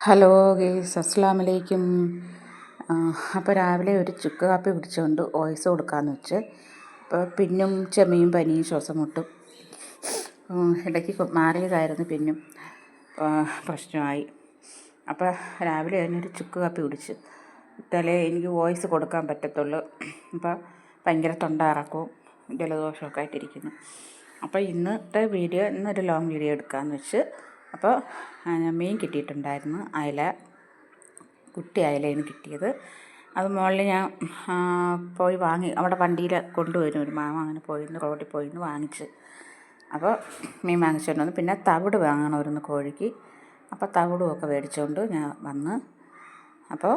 Hello guys, അസ്സലാമു അലൈക്കും. അപ്പോൾ രാവിലെ ഒരു ചുക്ക് കാപ്പി കുടിച്ചുകൊണ്ട് വോയിസ് കൊടുക്കാമെന്ന് വെച്ച്. അപ്പോൾ പിന്നും ചുമയും പനിയും ശ്വാസം മുട്ടും ഇടയ്ക്ക് മാറിയതായിരുന്നു, പിന്നും പ്രശ്നമായി. അപ്പോൾ രാവിലെ ഒരു ചുക്ക് കാപ്പി കുടിച്ച് ഇട്ടാലേ എനിക്ക് വോയിസ് കൊടുക്കാൻ പറ്റത്തുള്ളൂ. അപ്പോൾ ഭയങ്കര തൊണ്ട ഇറക്കവും ജലദോഷമൊക്കെ ആയിട്ടിരിക്കുന്നു. അപ്പോൾ ഇന്നൊരു ലോങ് വീഡിയോ എടുക്കാമെന്ന് വെച്ച്. അപ്പോൾ മീൻ കിട്ടിയിട്ടുണ്ടായിരുന്നു, അയല, കുട്ടി അയലയാണ് കിട്ടിയത്. അത് മുകളിൽ ഞാൻ പോയി വാങ്ങി, അവിടെ വണ്ടിയിൽ കൊണ്ടുവരും ഒരു മാമ, അങ്ങനെ പോയിരുന്നു, റോഡിൽ പോയിന്ന് വാങ്ങിച്ച്. അപ്പോൾ മീൻ വാങ്ങിച്ചുകൊണ്ട് വന്ന്, പിന്നെ തവിട് വാങ്ങണമായിരുന്നു കോഴിക്ക്. അപ്പോൾ തവിടുമൊക്കെ മേടിച്ചുകൊണ്ട് ഞാൻ വന്ന്. അപ്പോൾ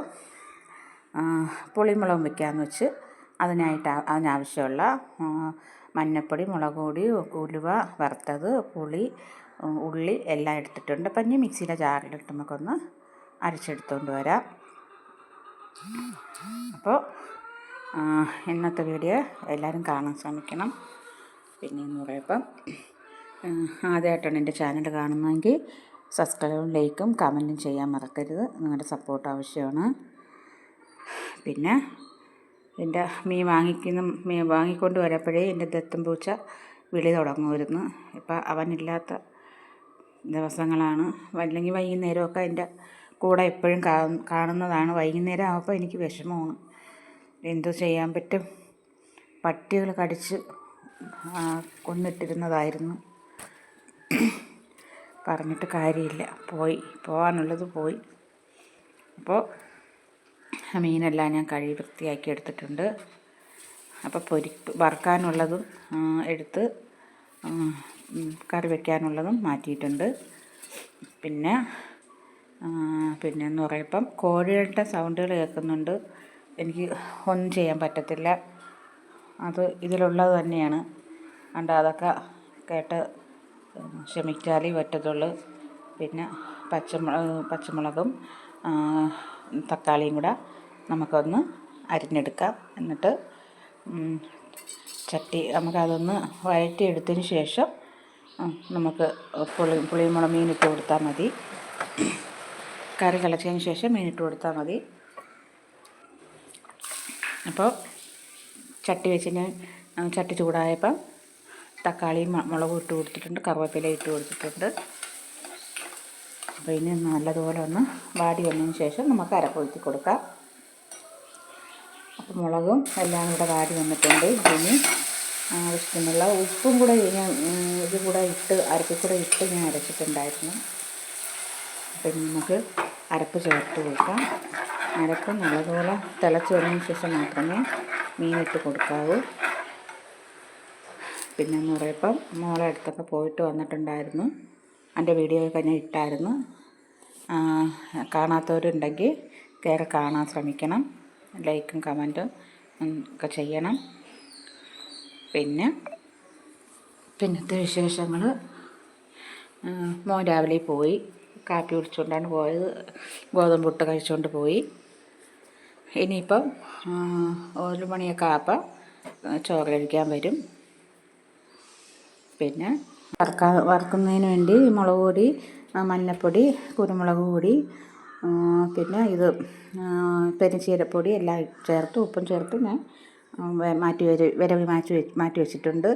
പുളിമുളകും വെക്കാമെന്ന് വെച്ച് അതിനാവശ്യമുള്ള മഞ്ഞൾപ്പൊടി, മുളക് പൊടി, ഉലുവ വറുത്തത്, പുളി, ഉള്ളി എല്ലാം എടുത്തിട്ടുണ്ട്. അപ്പം ഇനി മിക്സിയിലെ ജാറിലിട്ട് നമുക്കൊന്ന് അരച്ചെടുത്തുകൊണ്ട് വരാം. അപ്പോൾ ഇന്നത്തെ വീഡിയോ എല്ലാവരും കാണാൻ ശ്രമിക്കണം. പിന്നെയെന്ന് പറയുമ്പം ആദ്യമായിട്ടാണ് എൻ്റെ ചാനൽ കാണുന്നതെങ്കിൽ സബ്സ്ക്രൈബും ലൈക്കും കമൻറ്റും ചെയ്യാൻ മറക്കരുത്. നിങ്ങളുടെ സപ്പോർട്ട് ആവശ്യമാണ്. പിന്നെ എൻ്റെ മീൻ വാങ്ങിക്കൊണ്ട് വരുമ്പോഴേ എൻ്റെ ദത്തും പൂച്ച വിളി തുടങ്ങുമായിരുന്നു. ഇപ്പം അവനില്ലാത്ത ദിവസങ്ങളാണ്, അല്ലെങ്കിൽ വൈകുന്നേരമൊക്കെ എൻ്റെ കൂടെ എപ്പോഴും കാണുന്നതാണ്. വൈകുന്നേരം ആകുമ്പോൾ എനിക്ക് വിഷമമാണ്. എന്തു ചെയ്യാൻ പറ്റും, പട്ടികൾ കടിച്ച് കൊന്നിട്ടിരുന്നതായിരുന്നു. പറഞ്ഞിട്ട് കാര്യമില്ല, പോകാനുള്ളത് പോയി. അപ്പോൾ മീനെല്ലാം ഞാൻ കഴുകി വൃത്തിയാക്കി എടുത്തിട്ടുണ്ട്. അപ്പോൾ വറുക്കാനുള്ളതും എടുത്ത് കറി വയ്ക്കാനുള്ളതും മാറ്റിയിട്ടുണ്ട്. പിന്നെയെന്ന് പറയുമ്പം കോഴികളുടെ സൗണ്ടുകൾ കേൾക്കുന്നുണ്ട്. എനിക്ക് ഒന്നും ചെയ്യാൻ പറ്റത്തില്ല, അത് ഇതിലുള്ളത് തന്നെയാണ്. അതുകൊണ്ട് അതൊക്കെ കേട്ട് ക്ഷമിച്ചാലേ പറ്റത്തുള്ളൂ. പിന്നെ പച്ചമുളകും തക്കാളിയും കൂടെ നമുക്കൊന്ന് അരിഞ്ഞെടുക്കാം. എന്നിട്ട് നമുക്കതൊന്ന് വഴറ്റിയെടുത്തതിന് ശേഷം നമുക്ക് പുളിമുളക് മീനിട്ട് കൊടുത്താൽ മതി. കറി തിളച്ചതിന് ശേഷം മീനിട്ട് കൊടുത്താൽ മതി. അപ്പോൾ ചട്ടി ചൂടായപ്പം തക്കാളിയും മുളകും ഇട്ട് കൊടുത്തിട്ടുണ്ട്, കറിവേപ്പില ഇട്ട് കൊടുത്തിട്ടുണ്ട്. അപ്പോൾ ഇനി നല്ലതുപോലെ ഒന്ന് വാടി വന്നതിന് ശേഷം നമുക്ക് അരപ്പൊഴുത്തി കൊടുക്കാം. അപ്പോൾ മുളകും എല്ലാം കൂടെ വാടി വന്നിട്ടുണ്ട്. ഇനി ആവശ്യത്തിനുള്ള ഉപ്പും കൂടെ ഞാൻ അരപ്പിൽ കൂടെ ഇട്ട് ഞാൻ അരച്ചിട്ടുണ്ടായിരുന്നു. അപ്പം നമുക്ക് അരപ്പ് ചേർത്ത് കൊടുക്കാം. അരപ്പ് നല്ലതുപോലെ തിളച്ച് വന്നതിന് ശേഷം മാത്രമേ മീനിട്ട് കൊടുക്കാവൂ. പിന്നെയെന്ന് പറയുമ്പം മോളെ അടുത്തൊക്കെ പോയിട്ട് വന്നിട്ടുണ്ടായിരുന്നു. എൻ്റെ വീഡിയോ ഒക്കെ ഞാൻ ഇട്ടായിരുന്നു. കാണാത്തവരുണ്ടെങ്കിൽ കയറി കാണാൻ ശ്രമിക്കണം. ലൈക്കും കമൻറ്റും ഒക്കെ ചെയ്യണം. പിന്നത്തെ വിശേഷങ്ങൾ, മോൻ രാവിലെ പോയി, കാപ്പി കുടിച്ചുകൊണ്ടാണ് പോയത്. ഗോതമ്പ് പുട്ട് കഴിച്ചുകൊണ്ട് പോയി. ഇനിയിപ്പം 1 മണിയൊക്കെ ആകുമ്പം ചോറ് കഴിക്കാൻ വരും. പിന്നെ വറുക്കുന്നതിന് വേണ്ടി മുളക് പൊടി, മഞ്ഞൾപ്പൊടി, കുരുമുളക് പൊടി, പിന്നെ പെരുംജീരകപ്പൊടി എല്ലാം ചേർത്ത് ഉപ്പും ചേർത്ത് ഞാൻ മാറ്റി വെച്ചിട്ടുണ്ട്.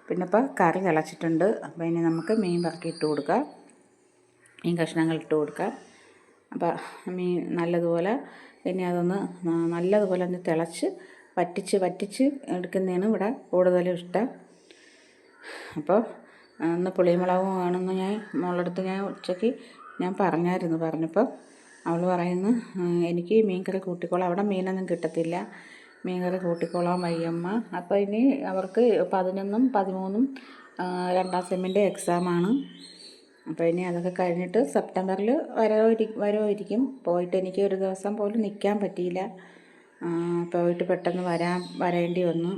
പിന്നെ ഇപ്പോൾ കറി തിളച്ചിട്ടുണ്ട്. അപ്പോൾ ഇനി നമുക്ക് മീൻ വറുക്കി ഇട്ട് കൊടുക്കാം, മീൻ കഷ്ണങ്ങൾ ഇട്ട് കൊടുക്കാം. അപ്പോൾ മീൻ നല്ലതുപോലെ ഇനി അതൊന്ന് നല്ലതുപോലെ ഒന്ന് തിളച്ച് വറ്റിച്ച് എടുക്കുന്നതാണ് ഇവിടെ കൂടുതലും ഇഷ്ടം. അപ്പോൾ ഒന്ന് പുളിമുളകും വേണമെന്ന് മോളടുത്ത് ഉച്ചയ്ക്ക് ഞാൻ പറഞ്ഞപ്പോൾ അവൾ പറയുന്നു, എനിക്ക് മീൻ കറി കൂട്ടിക്കോളാം, അവിടെ മീനൊന്നും കിട്ടത്തില്ല, മീൻ കറി കൂട്ടിക്കോളാൻ വയ്യമ്മ. അപ്പോൾ ഇനി അവർക്ക് 11ഉം 13ഉം 2ാം സെമ്മിൻ്റെ എക്സാമാണ്. അപ്പോൾ ഇനി അതൊക്കെ കഴിഞ്ഞിട്ട് സെപ്റ്റംബറിൽ വരുമായിരിക്കും. പോയിട്ട് എനിക്ക് ഒരു ദിവസം പോലും നിൽക്കാൻ പറ്റിയില്ല. പോയിട്ട് പെട്ടെന്ന് വരേണ്ടി വന്നു.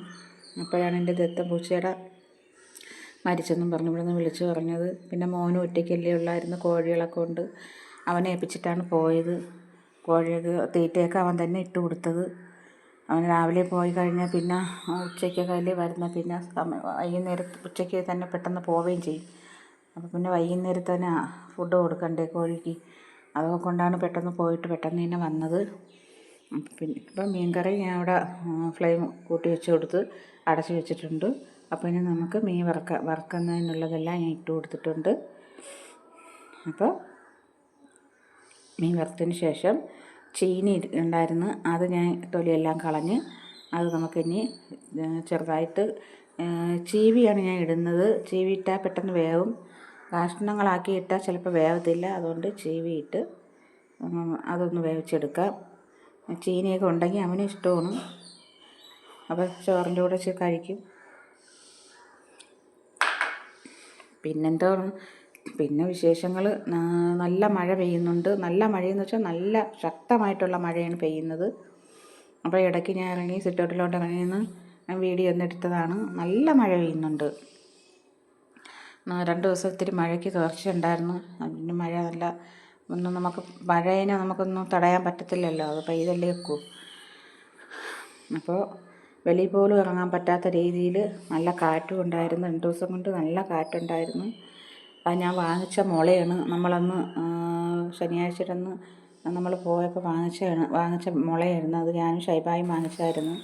അപ്പോഴാണ് എൻ്റെ ദത്ത പൂച്ചയുടെ മരിച്ചെന്നും പറഞ്ഞ് ഇവിടെ നിന്ന് വിളിച്ചു പറഞ്ഞത്. പിന്നെ മോനും ഒറ്റയ്ക്കല്ലേ ഉള്ളായിരുന്നു, കോഴികളൊക്കെ ഉണ്ട്, അവനെ ഏൽപ്പിച്ചിട്ടാണ് പോയത്. കോഴിയൊക്കെ തീറ്റയൊക്കെ അവൻ തന്നെ ഇട്ട് കൊടുത്തത്. അവൻ രാവിലെ പോയി കഴിഞ്ഞാൽ പിന്നെ ഉച്ചയ്ക്കൊക്കെ അല്ലേ വരുന്നത്, പിന്നെ വൈകുന്നേരം ഉച്ചയ്ക്ക് തന്നെ പെട്ടെന്ന് പോവുകയും ചെയ്യും. അപ്പോൾ പിന്നെ വൈകുന്നേരം തന്നെ ഫുഡ് കൊടുക്കണ്ടേ കോഴിക്ക്. അതുകൊണ്ടാണ് പെട്ടെന്ന് പോയിട്ട് പെട്ടെന്ന് തന്നെ വന്നത്. പിന്നെ ഇപ്പം മീൻകറി ഞാൻ അവിടെ ഫ്ലെയിം കൂട്ടി വെച്ച് കൊടുത്ത് അടച്ച് വെച്ചിട്ടുണ്ട്. അപ്പോൾ ഇനി നമുക്ക് മീൻ വറുക്കുന്നതിനുള്ളതെല്ലാം ഞാൻ ഇട്ട് കൊടുത്തിട്ടുണ്ട്. അപ്പോൾ മീൻ വറുത്തതിന് ശേഷം ചീനി ഉണ്ടായിരുന്നു, അത് ഞാൻ തൊലിയെല്ലാം കളഞ്ഞ് അത് നമുക്കിനി ചെറുതായിട്ട് ചീവിയാണ് ഞാൻ ഇടുന്നത്. ചീവി ഇട്ടാൽ പെട്ടെന്ന് വേവും, കഷ്ണങ്ങളാക്കി ഇട്ടാൽ ചിലപ്പോൾ വേവത്തില്ല. അതുകൊണ്ട് ചീവിയിട്ട് അതൊന്ന് വേവിച്ചെടുക്കാം. ചീനിയൊക്കെ ഉണ്ടെങ്കിൽ അവന് ഇഷ്ടമാണ്, അപ്പോൾ ചോറിൻ്റെ കൂടെ കഴിക്കും. പിന്നെന്താണ്, പിന്നെ വിശേഷങ്ങൾ, നല്ല മഴ പെയ്യുന്നുണ്ട്. നല്ല മഴയെന്ന് വെച്ചാൽ നല്ല ശക്തമായിട്ടുള്ള മഴയാണ് പെയ്യുന്നത്. അപ്പോൾ ഇടയ്ക്ക് ഞാൻ ഇറങ്ങി സിറ്റൗട്ടിലോട്ട് ഇറങ്ങി നിന്ന് വീഡിയോ ഒന്ന് എടുത്തതാണ്. നല്ല മഴ പെയ്യുന്നുണ്ട്. 2 ദിവസം ഇത്തിരി മഴയ്ക്ക് തുടർച്ചയുണ്ടായിരുന്നു. അതിന് മഴ നല്ല ഒന്നും മഴേനെ നമുക്കൊന്നും തടയാൻ പറ്റത്തില്ലല്ലോ, അത് പെയ്തല്ലേ വെക്കൂ. അപ്പോൾ വെളിയിൽ പോലും ഇറങ്ങാൻ പറ്റാത്ത രീതിയിൽ നല്ല കാറ്റും ഉണ്ടായിരുന്നു. 2 ദിവസം കൊണ്ട് നല്ല കാറ്റുണ്ടായിരുന്നു. അത് ഞാൻ വാങ്ങിച്ച മുളയാണ്. നമ്മളന്ന് ശനിയാഴ്ചയിലന്ന് നമ്മൾ പോയപ്പോൾ വാങ്ങിച്ച മുളയായിരുന്നു. അത് ഞാനും ഷൈബായും വാങ്ങിച്ചായിരുന്നു.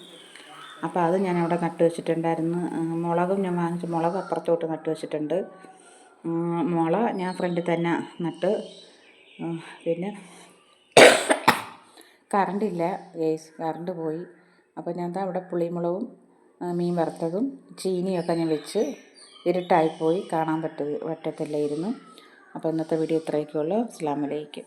അപ്പോൾ അത് ഞാൻ അവിടെ നട്ട് വെച്ചിട്ടുണ്ടായിരുന്നു. മുളകും ഞാൻ വാങ്ങിച്ച മുളക് അപ്പുറത്തോട്ട് നട്ട് വെച്ചിട്ടുണ്ട്. മുള ഞാൻ ഫ്രണ്ടിൽ തന്നെ നട്ട്. പിന്നെ കറണ്ടില്ല ഗേസ്, കറണ്ട് പോയി. അപ്പോൾ ഞാൻ അവിടെ പുളിമുളകും മീൻ വറുത്തതും ചീനിയൊക്കെ ഞാൻ വെച്ച് ഇരുട്ടായിപ്പോയി, കാണാൻ പറ്റത്തില്ലായിരുന്നു. അപ്പോൾ ഇന്നത്തെ വീഡിയോ ഇത്രയൊക്കെയുള്ളൂ. അസ്സലാമു അലൈക്കും.